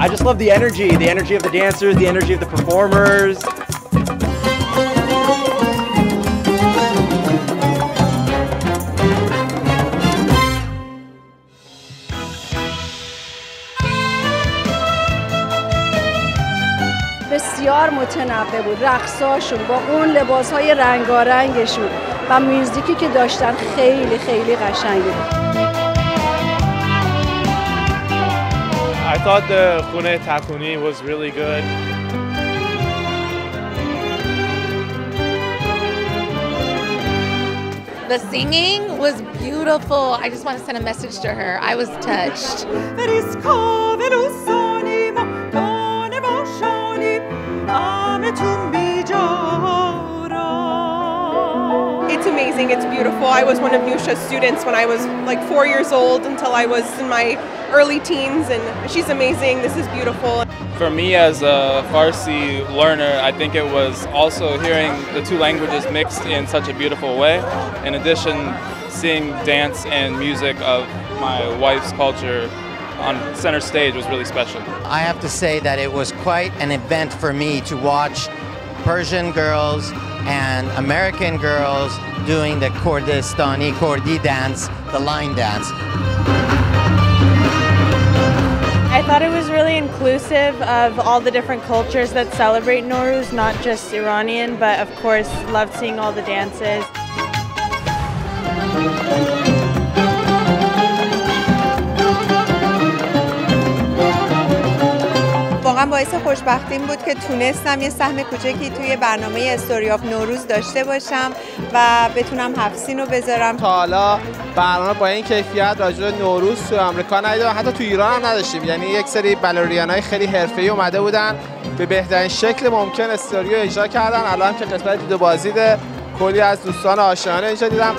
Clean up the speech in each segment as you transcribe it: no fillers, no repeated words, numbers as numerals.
I just love the energy of the dancers, the energy of the performers. بسیار متنوع بود، رقصاشون با اون لباسهای رنگارنگشون و موزیکی که داشتن خیلی خیلی قشنگ بود. I thought the Khune Takuni was really good. The singing was beautiful. I just want to send a message to her. I was touched. It's amazing, it's beautiful. I was one of Nusha's students when I was like 4 years old until I was in my early teens, and she's amazing. This is beautiful. For me as a Farsi learner, I think it was also hearing the two languages mixed in such a beautiful way. In addition, seeing dance and music of my wife's culture on center stage was really special. I have to say that it was quite an event for me to watch Persian girls and American girls doing the Kurdistani Kurdi dance, the line dance. I thought it was really inclusive of all the different cultures that celebrate Nowruz, not just Iranian, but of course loved seeing all the dances. واقعا باعث خوشبختیم بود که تونستم یه سهم کوچکی توی برنامه استوری آف نوروز داشته باشم و بتونم 7 سین رو بذارم. تا حالا برنامه با این کیفیت راجع به نوروز تو آمریکا ندیدم، حتی تو ایران هم نداشتیم. یعنی یک سری بالرینای خیلی حرفه‌ای اومده بودن به بهترین شکل ممکن استوری رو اجرا کردن. الان که قسمت دید و بازدید کلی از دوستان آشنایان اینجا دیدم.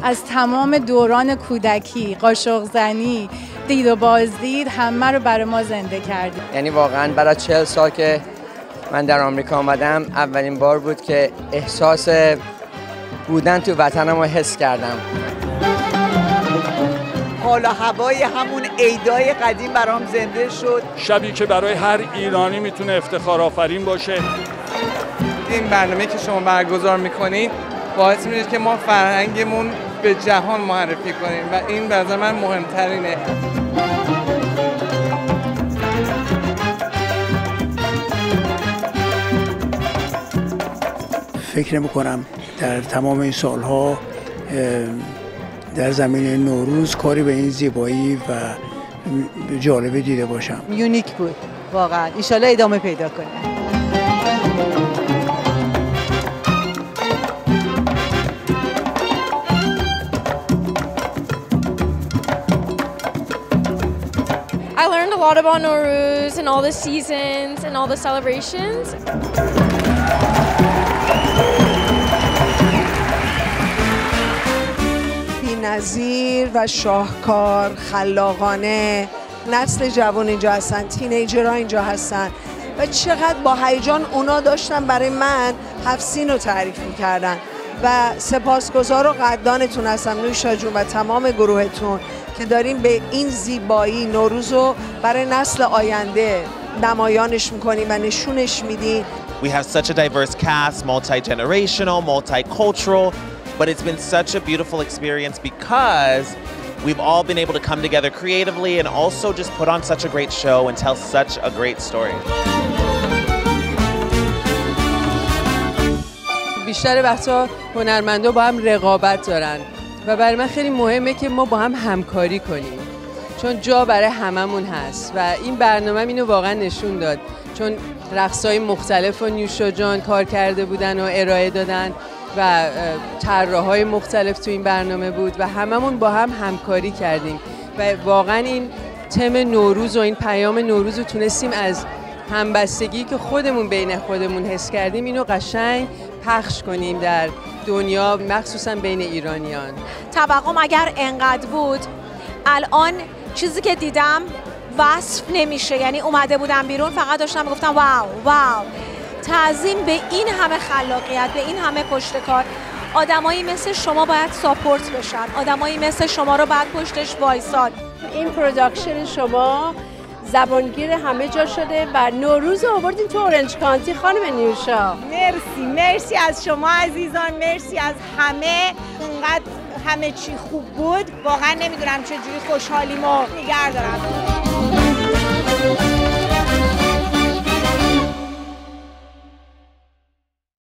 از تمام دوران کودکی، قاشق زنی، دید و بازدید همه رو برای ما زنده کردیم. یعنی واقعا برای 40 سال که من در آمریکا آمدم اولین بار بود که احساس بودن تو وطنم رو حس کردم. حال و هوای همون عیدای قدیم برام زنده شد. شبی که برای هر ایرانی میتونه افتخار آفرین باشه. این برنامه که شما برگزار میکنید باعث میشه که ما فرهنگمون به جهان معرفی کنیم و این به نظر من مهمترینه. فکر میکنم در تمام این سالها در زمینه نوروز کاری به این زیبایی و جالبی دیده باشم. یونیک بود واقعا. ان شاءالله ادامه پیدا کنه. I learned a lot about Nowruz and all the seasons and all the celebrations. بی‌نظیر و شاهکار، خلاقانه، نسل جوان اینجا هستن، تینیجرها اینجا هستن و چقدر با هیجان اونا داشتن برای من 7 سین رو تعریف می‌کردن و سپاسگزار و قدردانتون هستم نوشا جون و تمام گروهتون که داریم به این زیبایی نوروز رو برای نسل آینده نمایانش میکنیم و نشونش میدیم. We have such a diverse cast, multi-generational, multicultural, but it's been such a beautiful experience because we've all been able to come together creatively and also just put on such a great show and tell such a great story. بیشتر وقتا هنرمندا با هم رقابت دارن و برای من خیلی مهمه که ما با هم همکاری کنیم چون جا برای هممون هست و این برنامه اینو واقعا نشون داد چون رقصای مختلف و نوشا جان کار کرده بودن و ارائه دادن و طراحای مختلف تو این برنامه بود و هممون با هم همکاری کردیم و واقعا این تم نوروز و این پیام نوروز رو تونستیم از همبستگی که خودمون بین خودمون حس کردیم اینو قشنگ پخش کنیم در دنیا مخصوصا بین ایرانیان. توقعم اگر انقدر بود الان چیزی که دیدم وصف نمیشه، یعنی اومده بودم بیرون فقط داشتم میگفتم واو واو. تعظیم به این همه خلاقیت، به این همه پشتکار. آدمایی مثل شما باید ساپورت بشن، آدمایی مثل شما رو باید پشتش وایساد. این پروداکشن شما زبانگیر همه جا شده و نوروز آوردین تو اورنج کانتی خانم نیوشا. مرسی از شما عزیزان، مرسی از همه. اونقدر همه چی خوب بود، واقعا نمیدونم چجوری خوشحالیمو نگه دارم.